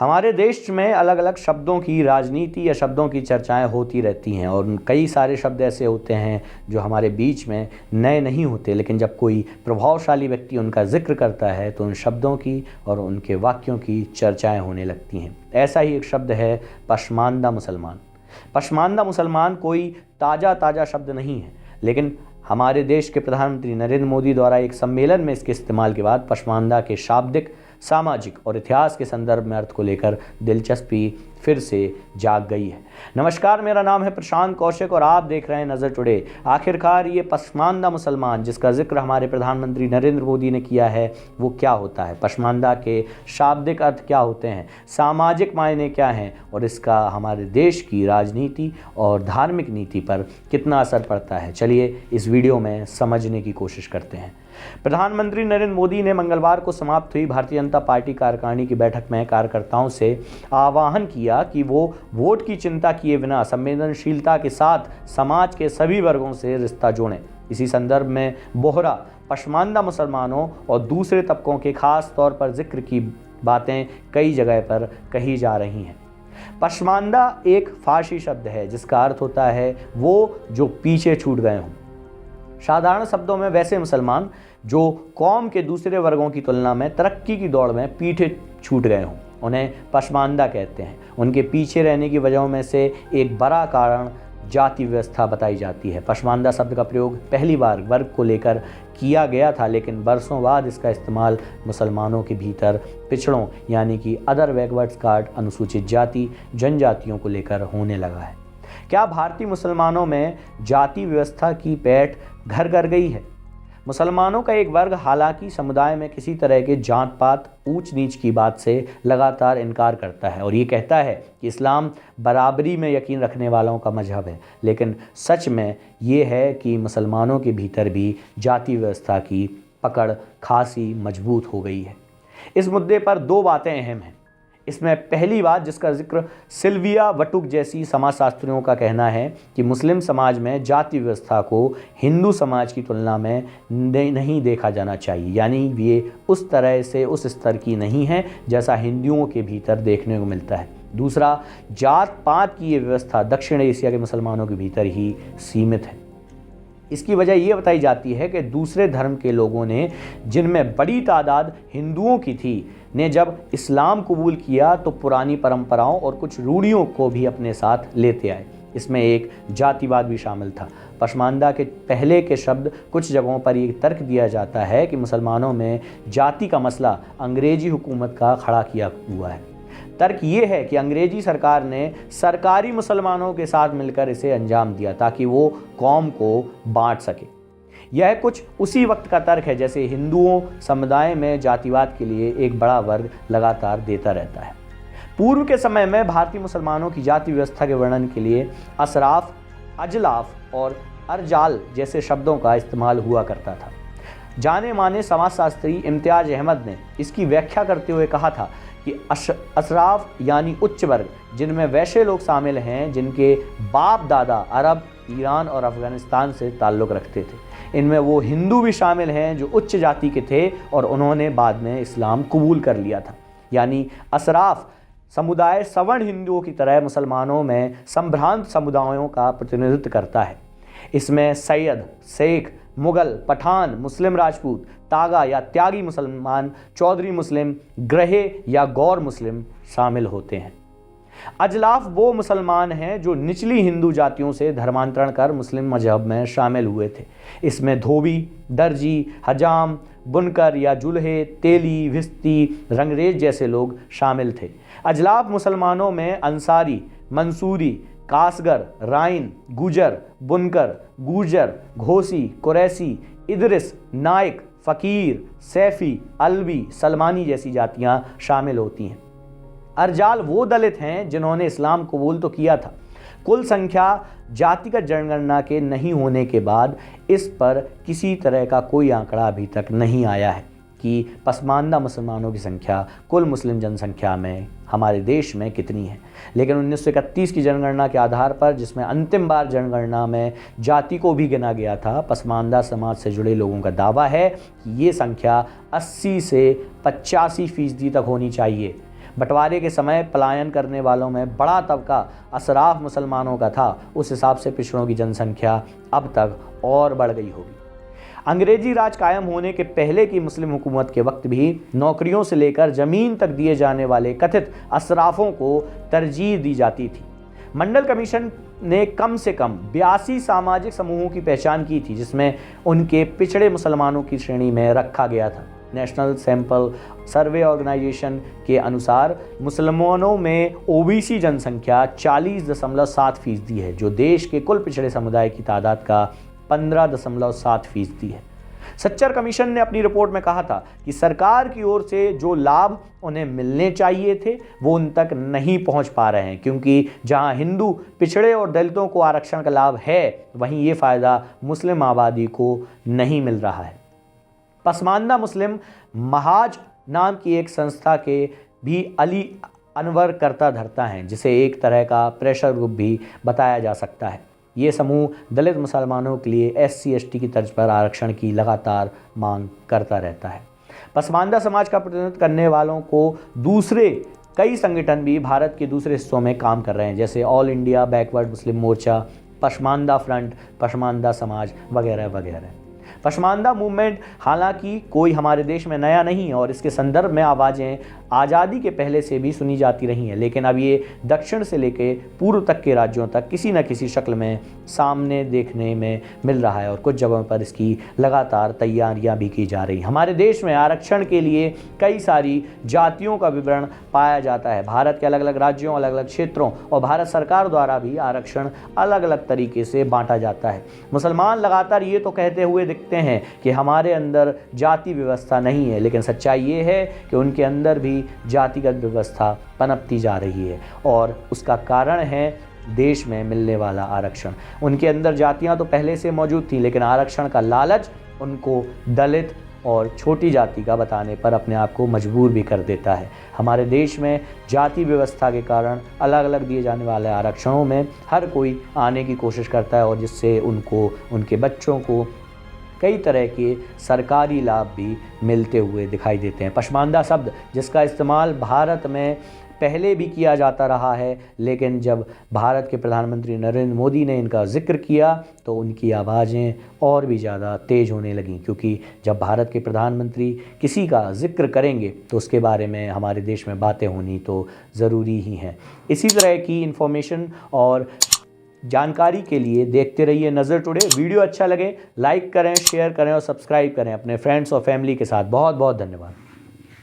हमारे देश में अलग अलग शब्दों की राजनीति या शब्दों की चर्चाएं होती रहती हैं और कई सारे शब्द ऐसे होते हैं जो हमारे बीच में नए नहीं होते, लेकिन जब कोई प्रभावशाली व्यक्ति उनका जिक्र करता है तो उन शब्दों की और उनके वाक्यों की चर्चाएं होने लगती हैं। ऐसा ही एक शब्द है पसमानदा मुसलमान। पसमानदा मुसलमान कोई ताज़ा शब्द नहीं है, लेकिन हमारे देश के प्रधानमंत्री नरेंद्र मोदी द्वारा एक सम्मेलन में इसके इस्तेमाल के बाद पसमानदा के शाब्दिक, सामाजिक और इतिहास के संदर्भ में अर्थ को लेकर दिलचस्पी फिर से जाग गई है। नमस्कार, मेरा नाम है प्रशांत कौशिक और आप देख रहे हैं नज़र टुडे। आखिरकार ये पसमानदा मुसलमान जिसका जिक्र हमारे प्रधानमंत्री नरेंद्र मोदी ने किया है वो क्या होता है, पसमानदा के शाब्दिक अर्थ क्या होते हैं, सामाजिक मायने क्या हैं और इसका हमारे देश की राजनीति और धार्मिक नीति पर कितना असर पड़ता है। चलिए इस वीडियो में समझने की कोशिश करते हैं। प्रधानमंत्री नरेंद्र मोदी ने मंगलवार को समाप्त हुई भारतीय जनता पार्टी कार्यकारिणी की बैठक में कार्यकर्ताओं से आह्वान किया कि वो वोट की चिंता किए बिना संवेदनशीलता के साथ समाज के सभी वर्गों से रिश्ता जोड़ें। इसी संदर्भ में बोहरा, पसमानदा मुसलमानों और दूसरे तबकों के खास तौर पर जिक्र की बातें कई जगह पर कही जा रही हैं। पसमानदा एक फारसी शब्द है जिसका अर्थ होता है वो जो पीछे छूट गए हों। साधारण शब्दों में वैसे मुसलमान जो कौम के दूसरे वर्गों की तुलना में तरक्की की दौड़ में पीछे छूट गए हों, उन्हें पसमानदा कहते हैं। उनके पीछे रहने की वजहों में से एक बड़ा कारण जाति व्यवस्था बताई जाती है। पसमानदा शब्द का प्रयोग पहली बार वर्ग को लेकर किया गया था, लेकिन बरसों बाद इसका इस्तेमाल मुसलमानों के भीतर पिछड़ों यानी कि अदर बैकवर्ड्स कास्ट, अनुसूचित जाति, जनजातियों को लेकर होने लगा है। क्या भारतीय मुसलमानों में जाति व्यवस्था की पैठ घर कर गई है? मुसलमानों का एक वर्ग हालांकि समुदाय में किसी तरह के जात पात, ऊंच नीच की बात से लगातार इनकार करता है और ये कहता है कि इस्लाम बराबरी में यकीन रखने वालों का मजहब है, लेकिन सच में ये है कि मुसलमानों के भीतर भी जाति व्यवस्था की पकड़ खासी मजबूत हो गई है। इस मुद्दे पर दो बातें अहम हैं। इसमें पहली बात जिसका जिक्र सिल्विया वटुक जैसी समाजशास्त्रियों का कहना है कि मुस्लिम समाज में जाति व्यवस्था को हिंदू समाज की तुलना में नहीं देखा जाना चाहिए, यानी ये उस तरह से उस स्तर की नहीं है जैसा हिंदुओं के भीतर देखने को मिलता है। दूसरा, जात पात की ये व्यवस्था दक्षिण एशिया के मुसलमानों के भीतर ही सीमित है। इसकी वजह ये बताई जाती है कि दूसरे धर्म के लोगों ने, जिनमें बड़ी तादाद हिंदुओं की थी, ने जब इस्लाम कबूल किया तो पुरानी परंपराओं और कुछ रूढ़ियों को भी अपने साथ लेते आए। इसमें एक जातिवाद भी शामिल था। पसमानदा के पहले के शब्द कुछ जगहों पर ये तर्क दिया जाता है कि मुसलमानों में जाति का मसला अंग्रेजी हुकूमत का खड़ा किया हुआ है। तर्क ये है कि अंग्रेजी सरकार ने सरकारी मुसलमानों के साथ मिलकर इसे अंजाम दिया ताकि वो कौम को बांट सके। यह कुछ उसी वक्त का तर्क है जैसे हिंदुओं समुदाय में जातिवाद के लिए एक बड़ा वर्ग लगातार देता रहता है। पूर्व के समय में भारतीय मुसलमानों की जाति व्यवस्था के वर्णन के लिए असराफ, अजलाफ और अरजाल जैसे शब्दों का इस्तेमाल हुआ करता था। जाने माने समाजशास्त्री इम्तियाज अहमद ने इसकी व्याख्या करते हुए कहा था कि असराफ यानी उच्च वर्ग, जिनमें वैसे लोग शामिल हैं जिनके बाप दादा अरब, ईरान और अफगानिस्तान से ताल्लुक़ रखते थे। इनमें वो हिंदू भी शामिल हैं जो उच्च जाति के थे और उन्होंने बाद में इस्लाम कबूल कर लिया था। यानी असराफ समुदाय सवर्ण हिंदुओं की तरह मुसलमानों में संभ्रांत समुदायों का प्रतिनिधित्व करता है। इसमें सैयद, शेख, मुगल, पठान, मुस्लिम राजपूत, तागा या त्यागी मुसलमान, चौधरी मुस्लिम, ग्रहे या गौर मुस्लिम शामिल होते हैं। अजलाफ वो मुसलमान हैं जो निचली हिंदू जातियों से धर्मांतरण कर मुस्लिम मजहब में शामिल हुए थे। इसमें धोबी, दर्जी, हजाम, बुनकर या जुल्हे, तेली, भिस्ती, रंगरेज जैसे लोग शामिल थे। अजलाफ मुसलमानों में अंसारी, मंसूरी, कासगर, राइन, गुजर, बुनकर, गुर्जर, घोसी, कुरैशी, इदरिस, नाइक, फ़कीर, सैफ़ी, अलवी, सलमानी जैसी जातियां शामिल होती हैं। अरजाल वो दलित हैं जिन्होंने इस्लाम कबूल तो किया था। कुल संख्या जातिगत जनगणना के नहीं होने के बाद इस पर किसी तरह का कोई आंकड़ा अभी तक नहीं आया है कि पसमानदा मुसलमानों की संख्या कुल मुस्लिम जनसंख्या में हमारे देश में कितनी है। लेकिन 1931 की जनगणना के आधार पर, जिसमें अंतिम बार जनगणना में जाति को भी गिना गया था, पसमानदा समाज से जुड़े लोगों का दावा है कि ये संख्या 80 से 85% तक होनी चाहिए। बंटवारे के समय पलायन करने वालों में बड़ा तबका अशराफ मुसलमानों का था, उस हिसाब से पिछड़ों की जनसंख्या अब तक और बढ़ गई होगी। अंग्रेजी राज कायम होने के पहले की मुस्लिम हुकूमत के वक्त भी नौकरियों से लेकर ज़मीन तक दिए जाने वाले कथित अशराफों को तरजीह दी जाती थी। मंडल कमीशन ने कम से कम 82 सामाजिक समूहों की पहचान की थी, जिसमें उनके पिछड़े मुसलमानों की श्रेणी में रखा गया था। नेशनल सैंपल सर्वे ऑर्गेनाइजेशन के अनुसार मुसलमानों में ओबीसी जनसंख्या 40.7% है, जो देश के कुल पिछड़े समुदाय की तादाद का 15.7% है। सच्चर कमीशन ने अपनी रिपोर्ट में कहा था कि सरकार की ओर से जो लाभ उन्हें मिलने चाहिए थे वो उन तक नहीं पहुंच पा रहे हैं, क्योंकि जहां हिंदू पिछड़े और दलितों को आरक्षण का लाभ है, वहीं ये फ़ायदा मुस्लिम आबादी को नहीं मिल रहा है। पसमानदा मुस्लिम महाज नाम की एक संस्था के भी अली अनवर करता धरता हैं, जिसे एक तरह का प्रेशर ग्रुप भी बताया जा सकता है। ये समूह दलित मुसलमानों के लिए SC/ST की तर्ज पर आरक्षण की लगातार मांग करता रहता है। पसमानदा समाज का प्रतिनिधित्व करने वालों को दूसरे कई संगठन भी भारत के दूसरे हिस्सों में काम कर रहे हैं, जैसे ऑल इंडिया बैकवर्ड मुस्लिम मोर्चा, पसमानदा फ्रंट, पसमानदा समाज वगैरह वगैरह। पसमानदा मूवमेंट हालांकि कोई हमारे देश में नया नहीं है और इसके संदर्भ में आवाज़ें आज़ादी के पहले से भी सुनी जाती रही हैं, लेकिन अब ये दक्षिण से लेकर पूर्व तक के राज्यों तक किसी न किसी शक्ल में सामने देखने में मिल रहा है और कुछ जगहों पर इसकी लगातार तैयारियां भी की जा रही। हमारे देश में आरक्षण के लिए कई सारी जातियों का विवरण पाया जाता है। भारत के अलग अलग राज्यों, अलग अलग क्षेत्रों और भारत सरकार द्वारा भी आरक्षण अलग अलग तरीके से बांटा जाता है। मुसलमान लगातार ये तो कहते हुए दिखते हैं कि हमारे अंदर जाति व्यवस्था नहीं है, लेकिन सच्चाई ये है कि उनके अंदर भी जातिगत व्यवस्था पनपती जा रही है और उसका कारण है देश में मिलने वाला आरक्षण। उनके अंदर जातियां तो पहले से मौजूद थी, लेकिन आरक्षण का लालच उनको दलित और छोटी जाति का बताने पर अपने आप को मजबूर भी कर देता है। हमारे देश में जाति व्यवस्था के कारण अलग अलग दिए जाने वाले आरक्षणों में हर कोई आने की कोशिश करता है और जिससे उनको, उनके बच्चों को कई तरह के सरकारी लाभ भी मिलते हुए दिखाई देते हैं। पसमानदा शब्द जिसका इस्तेमाल भारत में पहले भी किया जाता रहा है, लेकिन जब भारत के प्रधानमंत्री नरेंद्र मोदी ने इनका जिक्र किया तो उनकी आवाज़ें और भी ज़्यादा तेज़ होने लगीं, क्योंकि जब भारत के प्रधानमंत्री किसी का जिक्र करेंगे तो उसके बारे में हमारे देश में बातें होनी तो ज़रूरी ही हैं। इसी तरह की इन्फॉर्मेशन और जानकारी के लिए देखते रहिए नज़र टुडे। वीडियो अच्छा लगे लाइक करें, शेयर करें और सब्सक्राइब करें अपने फ्रेंड्स और फैमिली के साथ। बहुत बहुत धन्यवाद।